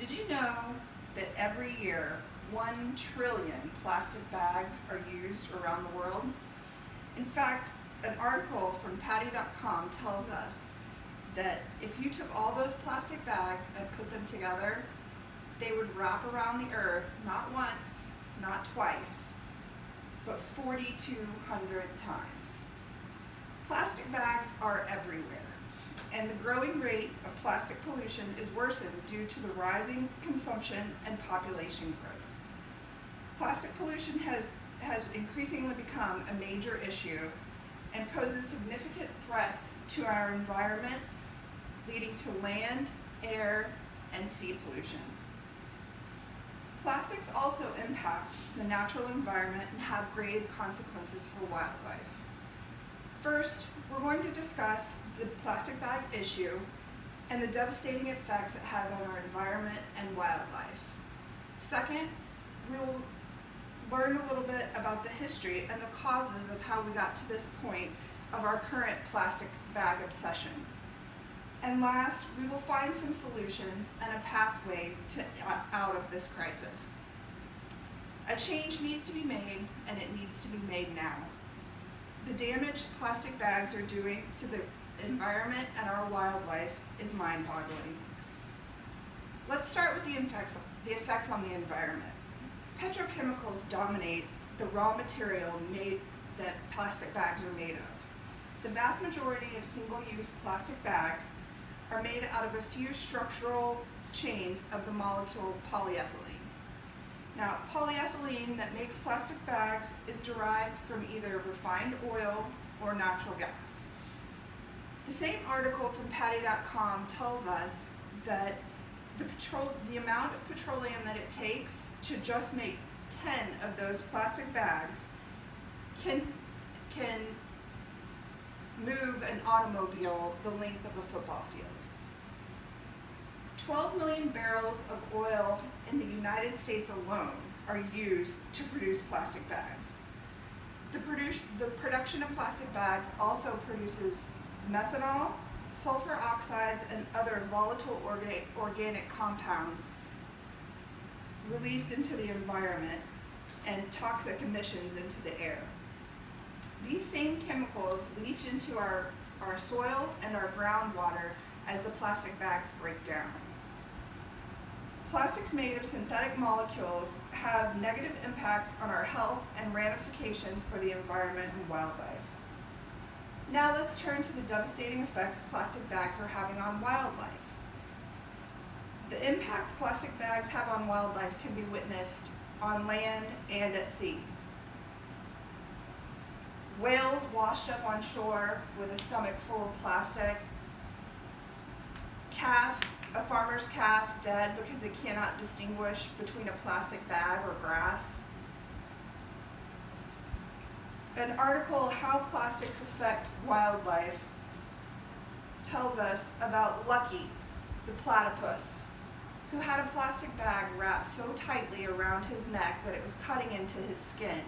Did you know that every year 1 trillion plastic bags are used around the world? In fact, an article from patty.com tells us that if you took all those plastic bags and put them together, they would wrap around the earth not once, not twice, but 4,200 times. Plastic bags are everywhere, and the growing rate of plastic pollution is worsened due to the rising consumption and population growth. Plastic pollution has increasingly become a major issue and poses significant threats to our environment, leading to land, air, and sea pollution. Plastics also impact the natural environment and have grave consequences for wildlife. First, we're going to discuss the plastic bag issue and the devastating effects it has on our environment and wildlife. Second, we will learn a little bit about the history and the causes of how we got to this point of our current plastic bag obsession. And last, we will find some solutions and a pathway out of this crisis. A change needs to be made, and it needs to be made now. The damage plastic bags are doing to the environment and our wildlife is mind-boggling. Let's start with the effects on the environment. Petrochemicals dominate the raw material that plastic bags are made of. The vast majority of single-use plastic bags are made out of a few structural chains of the molecule polyethylene. Now, polyethylene that makes plastic bags is derived from either refined oil or natural gas. The same article from patty.com tells us that the amount of petroleum that it takes to just make 10 of those plastic bags can move an automobile the length of a football field. 12 million barrels of oil in the United States alone are used to produce plastic bags. The production of plastic bags also produces methanol, sulfur oxides, and other volatile organic compounds released into the environment and toxic emissions into the air. These same chemicals leach into our soil and our groundwater as the plastic bags break down. Plastics made of synthetic molecules have negative impacts on our health and ramifications for the environment and wildlife. Now let's turn to the devastating effects plastic bags are having on wildlife. The impact plastic bags have on wildlife can be witnessed on land and at sea. Whales washed up on shore with a stomach full of plastic. A farmer's calf dead because it cannot distinguish between a plastic bag or grass. An article, How Plastics Affect Wildlife, tells us about Lucky, the platypus, who had a plastic bag wrapped so tightly around his neck that it was cutting into his skin.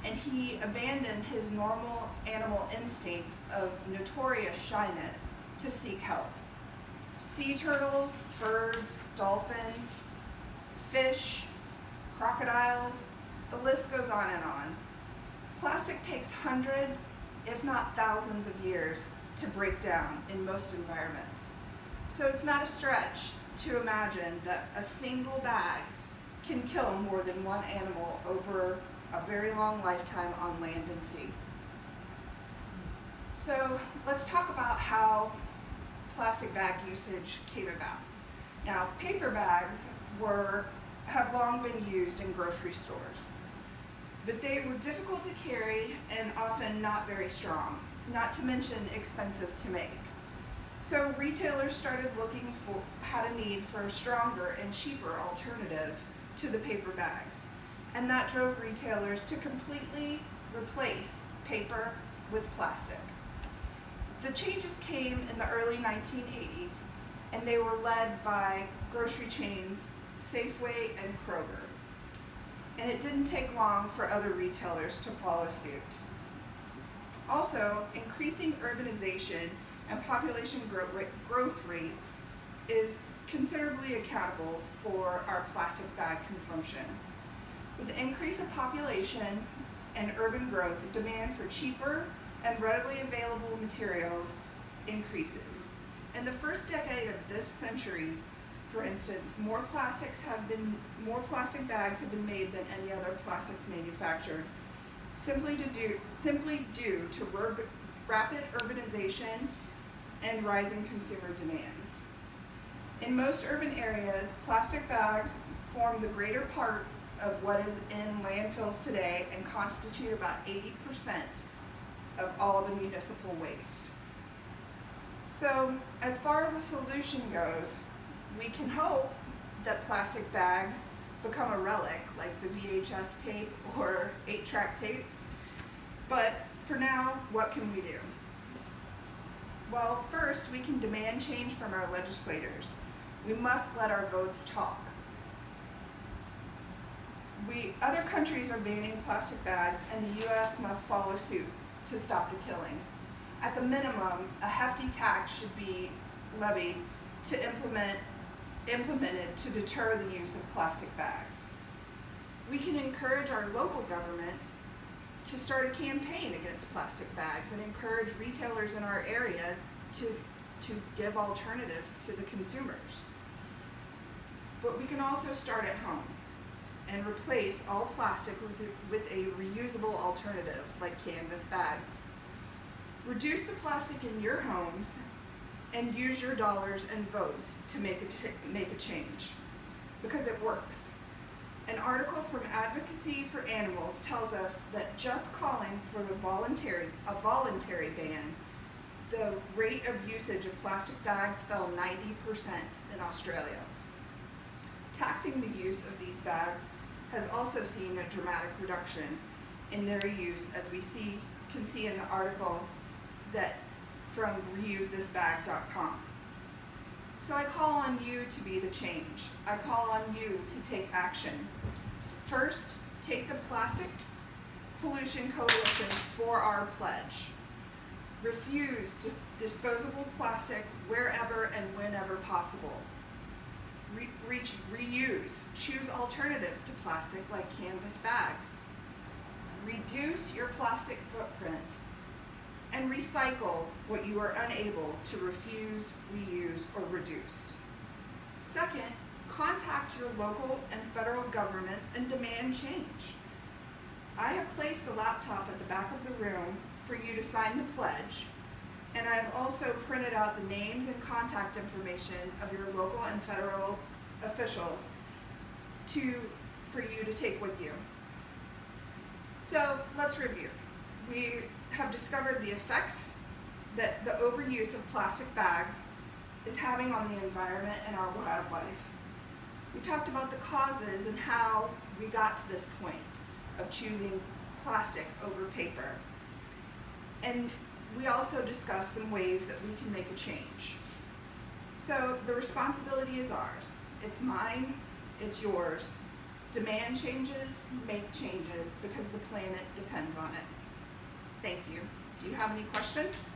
And he abandoned his normal animal instinct of notorious shyness to seek help. Sea turtles, birds, dolphins, fish, crocodiles, the list goes on and on. Plastic takes hundreds, if not thousands of years to break down in most environments. So it's not a stretch to imagine that a single bag can kill more than one animal over a very long lifetime on land and sea. So let's talk about how plastic bag usage came about. Now, paper bags have long been used in grocery stores, but they were difficult to carry and often not very strong, not to mention expensive to make. So retailers started had a need for a stronger and cheaper alternative to the paper bags, and that drove retailers to completely replace paper with plastic. The changes came in the early 1980s, and they were led by grocery chains Safeway and Kroger. And it didn't take long for other retailers to follow suit. Also, increasing urbanization and population growth rate is considerably accountable for our plastic bag consumption. With the increase of population and urban growth, the demand for cheaper and readily available materials increases. In the first decade of this century, for instance, more plastic bags have been made than any other plastics manufactured, simply due to rapid urbanization and rising consumer demands. In most urban areas, plastic bags form the greater part of what is in landfills today and constitute about 80% of all the municipal waste. So, as far as a solution goes, we can hope that plastic bags become a relic, like the VHS tape or 8-track tapes. But for now, what can we do? Well, first, we can demand change from our legislators. We must let our votes talk. Other countries are banning plastic bags, and the U.S. must follow suit to stop the killing. At the minimum, a hefty tax should be levied to implemented to deter the use of plastic bags. We can encourage our local governments to start a campaign against plastic bags and encourage retailers in our area to give alternatives to the consumers. But we can also start at home and replace all plastic with a reusable alternative like canvas bags. Reduce the plastic in your homes and use your dollars and votes to make a change, because it works. An article from Advocacy for Animals tells us that just calling for a voluntary ban, the rate of usage of plastic bags fell 90% in Australia. Taxing the use of these bags has also seen a dramatic reduction in their use, as we can see in the article from ReuseThisBag.com. So I call on you to be the change. I call on you to take action. First, take the Plastic Pollution Coalition for our pledge. Refuse disposable plastic wherever and whenever possible. Reuse. Choose alternatives to plastic like canvas bags. Reduce your plastic footprint. And recycle what you are unable to refuse, reuse, or reduce. Second, contact your local and federal governments and demand change. I have placed a laptop at the back of the room for you to sign the pledge, and I have also printed out the names and contact information of your local and federal officials for you to take with you. So let's review. We have discovered the effects that the overuse of plastic bags is having on the environment and our wildlife. We talked about the causes and how we got to this point of choosing plastic over paper. And we also discussed some ways that we can make a change. So the responsibility is ours. It's mine, it's yours. Demand changes, make changes, because the planet depends on it. Thank you. Do you have any questions?